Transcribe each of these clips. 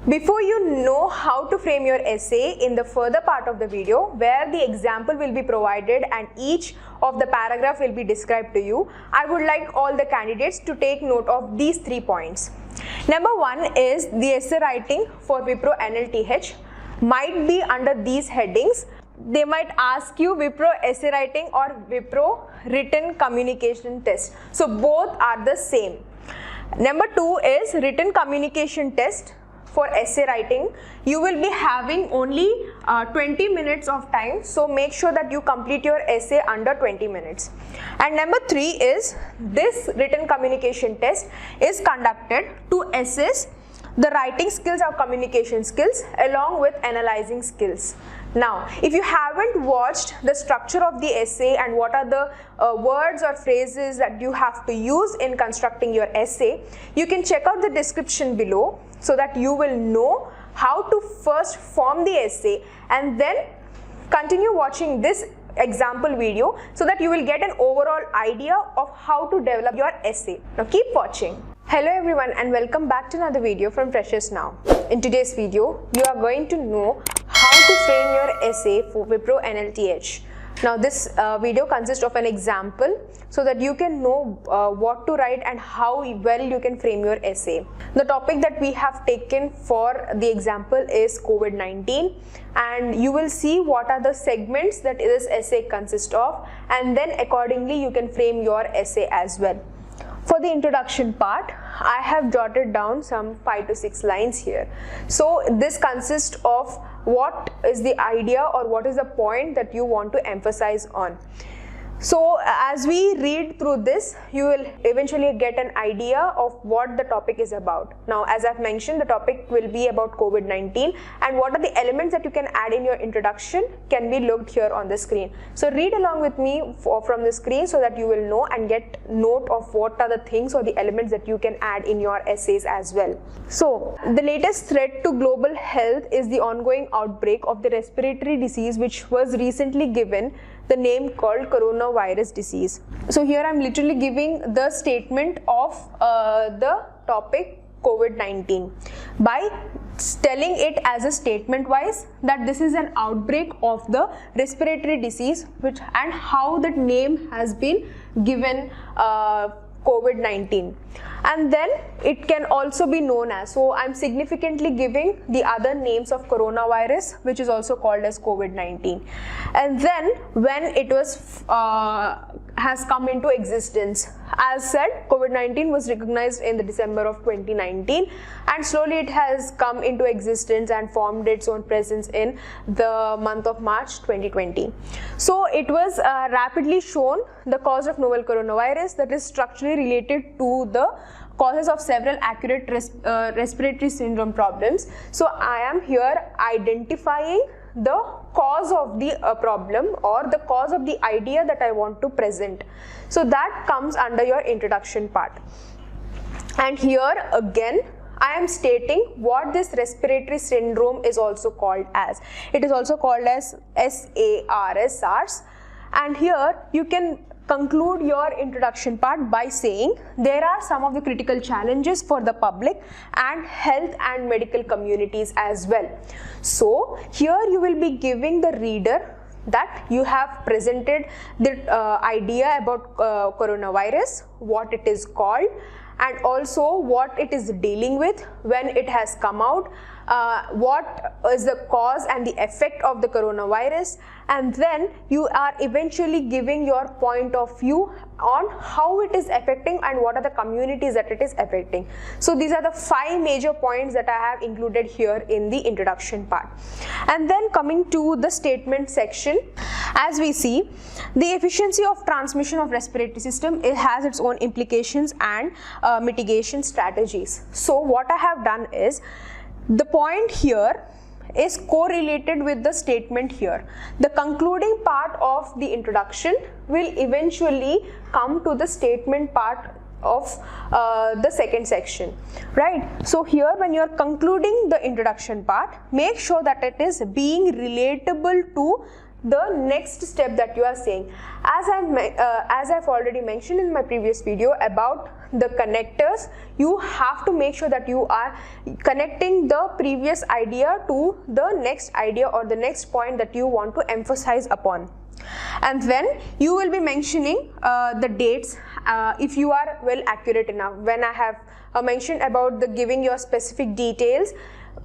Before you know how to frame your essay in the further part of the video, where the example will be provided and each of the paragraph will be described to you, I would like all the candidates to take note of these 3 points. Number 1 is the essay writing for WIPRO NLTH might be under these headings. They might ask you WIPRO essay writing or WIPRO written communication test. So both are the same. Number 2 is written communication test. For essay writing, you will be having only 20 minutes of time, so make sure that you complete your essay under 20 minutes. And number 3 is this written communication test is conducted to assess the writing skills or communication skills along with analyzing skills. Now, if you haven't watched the structure of the essay and what are the words or phrases that you have to use in constructing your essay, you can check out the description below so that you will know how to first form the essay and then continue watching this example video so that you will get an overall idea of how to develop your essay. Now keep watching. Hello everyone and welcome back to another video from Freshers Now. In today's video, you are going to know how to frame your essay for WIPRO NLTH. Now this video consists of an example so that you can know what to write and how well you can frame your essay. The topic that we have taken for the example is COVID-19, and you will see what are the segments that this essay consists of, and then accordingly you can frame your essay as well. For the introduction part, I have jotted down some 5 to 6 lines here. So this consists of what is the idea or what is the point that you want to emphasize on. So as we read through this, you will eventually get an idea of what the topic is about. Now, as I've mentioned, the topic will be about COVID-19, and what are the elements that you can add in your introduction can be looked here on the screen. So read along with me from the screen so that you will know and get note of what are the things or the elements that you can add in your essays as well. So the latest threat to global health is the ongoing outbreak of the respiratory disease, which was recently given the name called coronavirus disease. So here I'm literally giving the statement of the topic COVID-19 by telling it as a statement wise that this is an outbreak of the respiratory disease and how that name has been given COVID-19. And then it can also be known as, so I'm significantly giving the other names of coronavirus, which is also called as COVID-19. And then when it was has come into existence, as said, COVID-19 was recognized in the December of 2019, and slowly it has come into existence and formed its own presence in the month of March 2020. So it was rapidly shown the cause of novel coronavirus that is structurally related to the causes of several acute respiratory syndrome problems. So I am here identifying the cause of the problem or the cause of the idea that I want to present. So that comes under your introduction part. And here again I am stating what this respiratory syndrome is also called as. It is also called as SARS, and here you can conclude your introduction part by saying there are some of the critical challenges for the public and health and medical communities as well. So here you will be giving the reader that you have presented the idea about coronavirus, what it is called, and also what it is dealing with, when it has come out, what is the cause and the effect of the coronavirus, and then you are eventually giving your point of view on how it is affecting and what are the communities that it is affecting. So these are the 5 major points that I have included here in the introduction part. And then coming to the statement section, as we see, the efficiency of transmission of respiratory system, it has its own implications and mitigation strategies. So what I have done is, the point here is correlated with the statement here. The concluding part of the introduction will eventually come to the statement part of the second section, right? So here when you are concluding the introduction part, make sure that it is being relatable to the next step that you are saying. As I've already mentioned in my previous video about the connectors, you have to make sure that you are connecting the previous idea to the next idea or the next point that you want to emphasize upon. And then you will be mentioning the dates if you are well accurate enough. When I have mentioned about the giving your specific details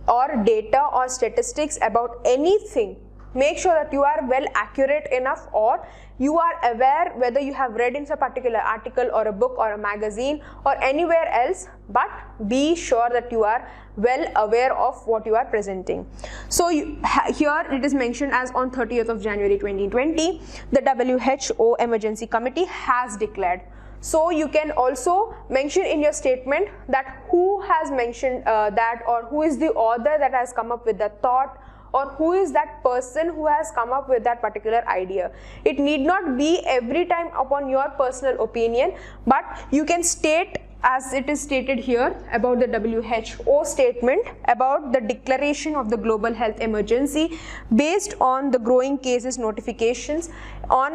or data or statistics about anything, make sure that you are well accurate enough, or you are aware whether you have read in a particular article or a book or a magazine or anywhere else, but be sure that you are well aware of what you are presenting. So here it is mentioned as on 30th of January 2020, the WHO Emergency Committee has declared. So you can also mention in your statement that who has mentioned that, or who is the author that has come up with the thought, or who is that person who has come up with that particular idea. It need not be every time upon your personal opinion, but you can state as it is stated here about the WHO statement about the declaration of the global health emergency based on the growing cases notifications on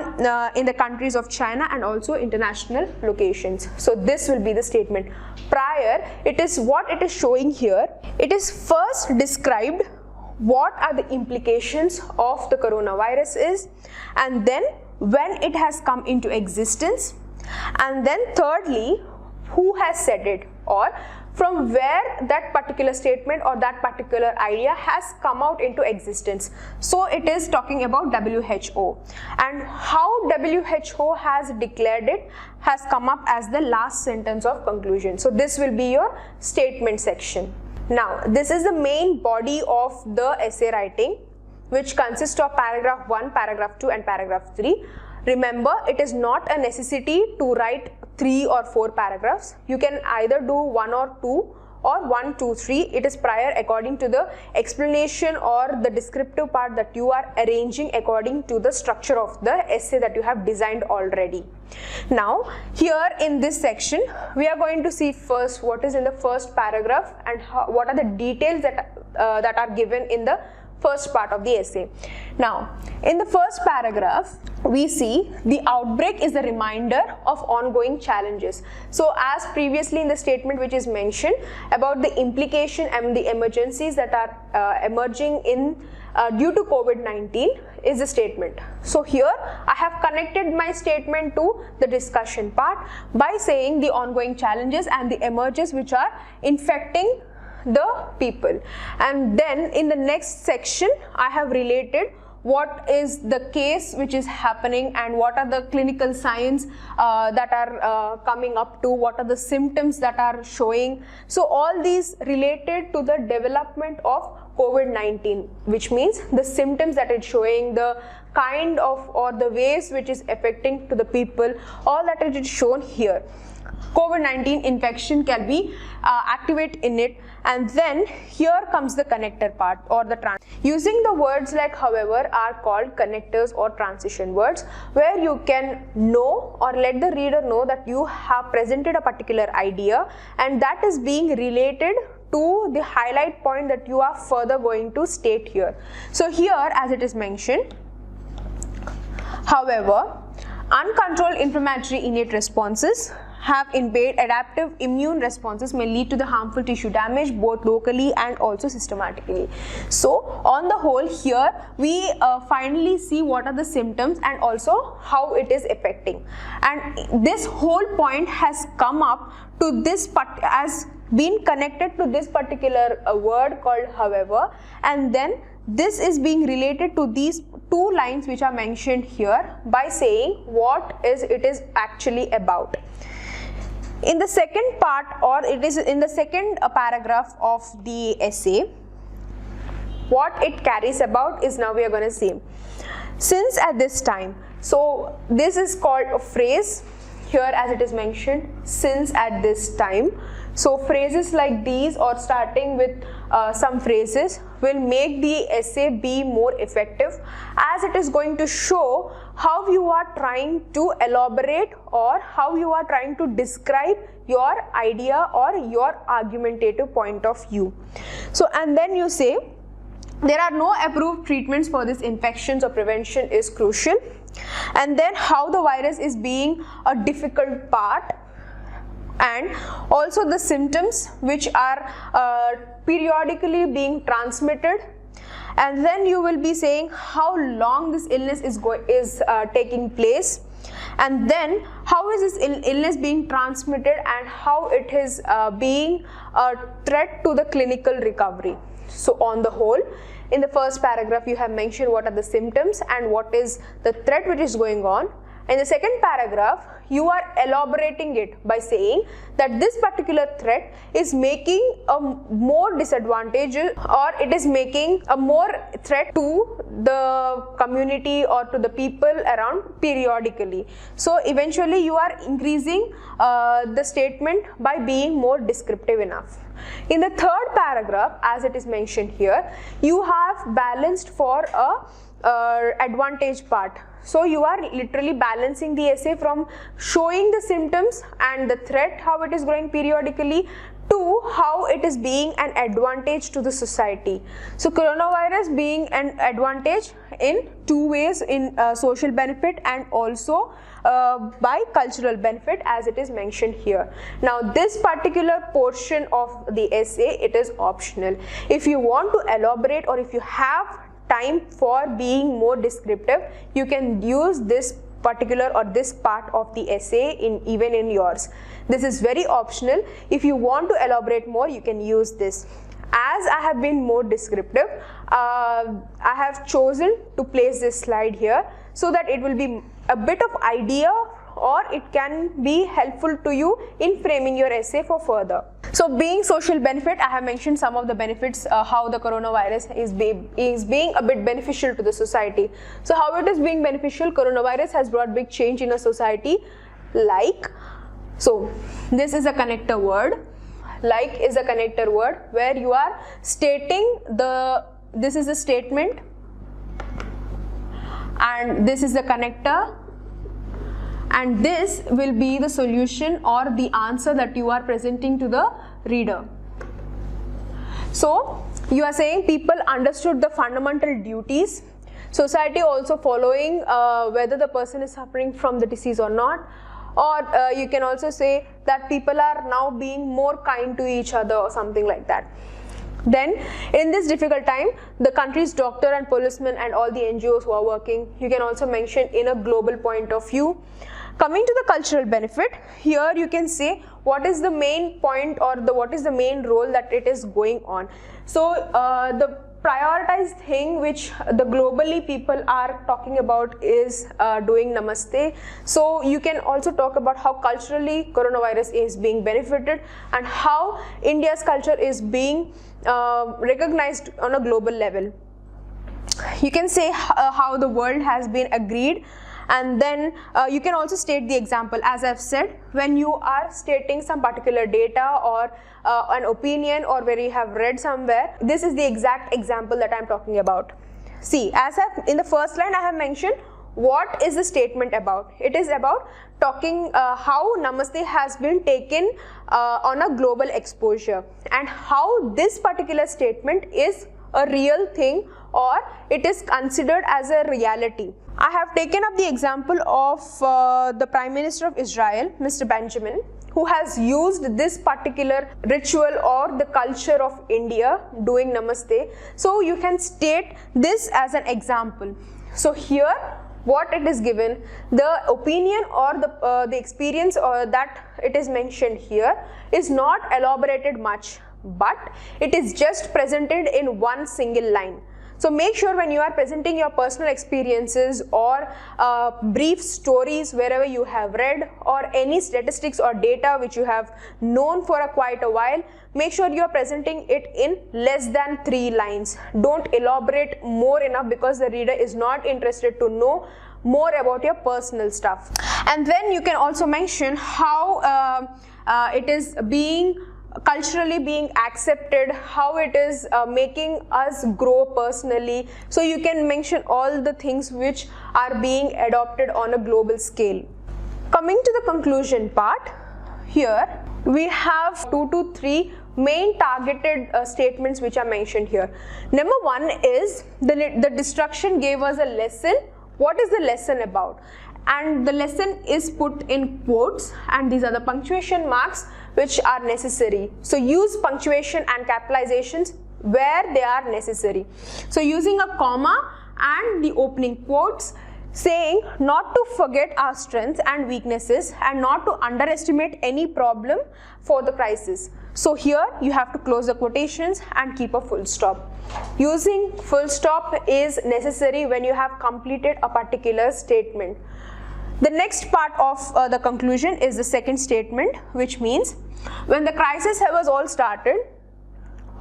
in the countries of China and also international locations. So this will be the statement. Prior, it is what it is showing here. It is first described what are the implications of the coronavirus is, and then when it has come into existence, and then thirdly, who has said it, or from where that particular statement or that particular idea has come out into existence. So it is talking about WHO, and how WHO has declared it has come up as the last sentence of conclusion. So this will be your statement section. Now this is the main body of the essay writing, which consists of paragraph 1, paragraph 2 and paragraph 3. Remember, it is not a necessity to write 3 or 4 paragraphs. You can either do 1 or 2 or 1, 2, 3. It is prior according to the explanation or the descriptive part that you are arranging according to the structure of the essay that you have designed already. Now here in this section we are going to see first what is in the first paragraph and what are the details that are given in the first part of the essay. Now in the first paragraph we see the outbreak is a reminder of ongoing challenges. So as previously in the statement which is mentioned about the implication and the emergencies that are emerging in due to COVID-19 is a statement. So here I have connected my statement to the discussion part by saying the ongoing challenges and the emergencies which are infecting the people, and then in the next section I have related what is the case which is happening and what are the clinical signs that are coming up to, what are the symptoms that are showing. So all these related to the development of COVID-19, which means the symptoms that it's showing, the kind of or the ways which is affecting to the people, all that it is shown here. COVID-19 infection can be activate in it, and then here comes the connector part or the using the words like however are called connectors or transition words, where you can know or let the reader know that you have presented a particular idea and that is being related to the highlight point that you are further going to state here. So here as it is mentioned, however, uncontrolled inflammatory innate responses have impaired adaptive immune responses may lead to the harmful tissue damage both locally and also systematically. So on the whole here we finally see what are the symptoms and also how it is affecting, and this whole point has come up to this as been connected to this particular word called however, and then this is being related to these 2 lines which are mentioned here by saying what it is actually about. In the second part, or it is in the second paragraph of the essay, what it carries about is now we are going to see. Since at this time, so this is called a phrase here as it is mentioned, since at this time. So phrases like these or starting with some phrases will make the essay be more effective, as it is going to show how you are trying to elaborate or how you are trying to describe your idea or your argumentative point of view. So and then you say There are no approved treatments for this infection, so prevention is crucial. And then how the virus is being a difficult part, and also the symptoms which are periodically being transmitted. And then you will be saying how long this illness is taking place, and then how is this illness being transmitted and how it is being a threat to the clinical recovery. So on the whole, in the first paragraph you have mentioned what are the symptoms and what is the threat which is going on. In the second paragraph, you are elaborating it by saying that this particular threat is making a more disadvantage, or it is making a more threat to the community or to the people around periodically. So eventually you are increasing the statement by being more descriptive enough. In the third paragraph, as it is mentioned here, you have balanced for a advantage part. So you are literally balancing the essay from showing the symptoms and the threat, how it is growing periodically, to how it is being an advantage to the society. So coronavirus being an advantage in two ways, in social benefit and also by cultural benefit, as it is mentioned here. Now this particular portion of the essay, it is optional. If you want to elaborate or if you have time for being more descriptive, you can use this particular or this part of the essay even in yours. This is very optional. If you want to elaborate more, you can use this. As I have been more descriptive, I have chosen to place this slide here so that it will be a bit of idea, or it can be helpful to you in framing your essay for further. So being social benefit, I have mentioned some of the benefits, how the coronavirus is being a bit beneficial to the society. So how it is being beneficial? Coronavirus has brought big change in a society. Like, so this is a connector word. Like is a connector word where you are stating this is a statement and this is a connector, and this will be the solution or the answer that you are presenting to the reader. So you are saying people understood the fundamental duties, society also following whether the person is suffering from the disease or not, or you can also say that people are now being more kind to each other or something like that. Then in this difficult time, the country's doctor and policemen and all the NGOs who are working, you can also mention in a global point of view. Coming to the cultural benefit, here you can say what is the main point or what is the main role that it is going on. So the prioritized thing which the globally people are talking about is doing Namaste. So you can also talk about how culturally coronavirus is being benefited and how India's culture is being recognized on a global level. You can say how the world has been agreed. And then you can also state the example. As I've said, when you are stating some particular data or an opinion or where you have read somewhere, this is the exact example that I'm talking about. See, in the first line I have mentioned what is the statement about. It is about talking how Namaste has been taken on a global exposure and how this particular statement is a real thing or it is considered as a reality. I have taken up the example of the Prime Minister of Israel, Mr. Benjamin, who has used this particular ritual or the culture of India doing Namaste. So you can state this as an example. So here what it is given, the opinion or the experience or that it is mentioned here is not elaborated much, but it is just presented in one single line. So make sure when you are presenting your personal experiences or brief stories wherever you have read or any statistics or data which you have known for quite a while, make sure you are presenting it in less than 3 lines. Don't elaborate more enough because the reader is not interested to know more about your personal stuff. And then you can also mention how it is culturally being accepted, how it is making us grow personally. So you can mention all the things which are being adopted on a global scale. Coming to the conclusion part, here we have 2 to 3 main targeted statements which are mentioned here. Number one is the destruction gave us a lesson. What is the lesson about? And the lesson is put in quotes, and these are the punctuation marks which are necessary. So use punctuation and capitalizations where they are necessary. So using a comma and the opening quotes, saying not to forget our strengths and weaknesses and not to underestimate any problem for the crisis. So here you have to close the quotations and keep a full stop. Using full stop is necessary when you have completed a particular statement. The next part of the conclusion is the second statement, which means when the crisis was all started,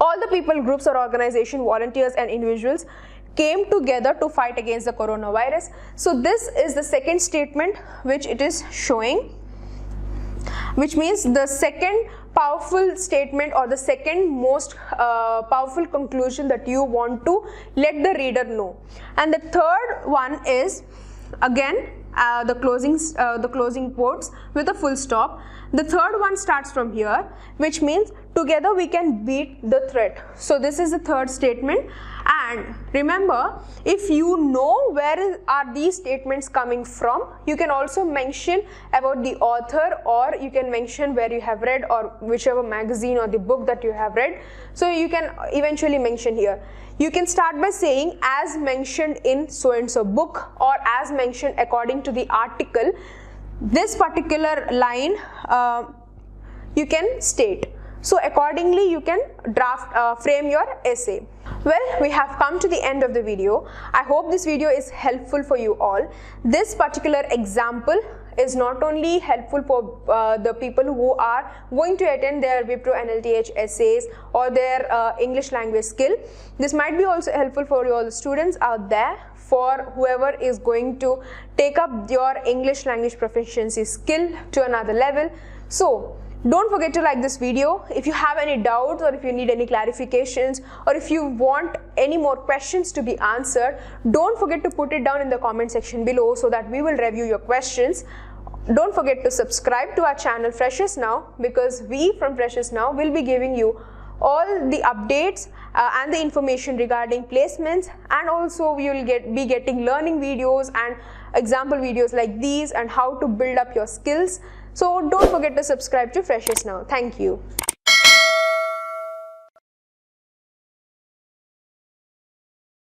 all the people, groups or organization, volunteers and individuals came together to fight against the coronavirus. So this is the second statement which it is showing, which means the second powerful statement or the second most powerful conclusion that you want to let the reader know. And the third one is again the closing quotes with a full stop. The third one starts from here, which means together we can beat the threat. So this is the third statement. And remember, if you know where are these statements coming from, you can also mention about the author, or you can mention where you have read or whichever magazine or the book that you have read. So you can eventually mention here. You can start by saying as mentioned in so and so book, or as mentioned according to the article. This particular line you can state. So accordingly you can frame your essay. Well, we have come to the end of the video. I hope this video is helpful for you all. This particular example is not only helpful for the people who are going to attend their WIPRO NLTH essays or their English language skill. This might be also helpful for all the students out there, for whoever is going to take up your English language proficiency skill to another level. So don't forget to like this video. If you have any doubts, or if you need any clarifications, or if you want any more questions to be answered, don't forget to put it down in the comment section below so that we will review your questions. Don't forget to subscribe to our channel Freshers Now, because we from Freshers Now will be giving you all the updates and the information regarding placements, and also we will be getting learning videos and example videos like these and how to build up your skills. So don't forget to subscribe to Freshers Now. Thank you.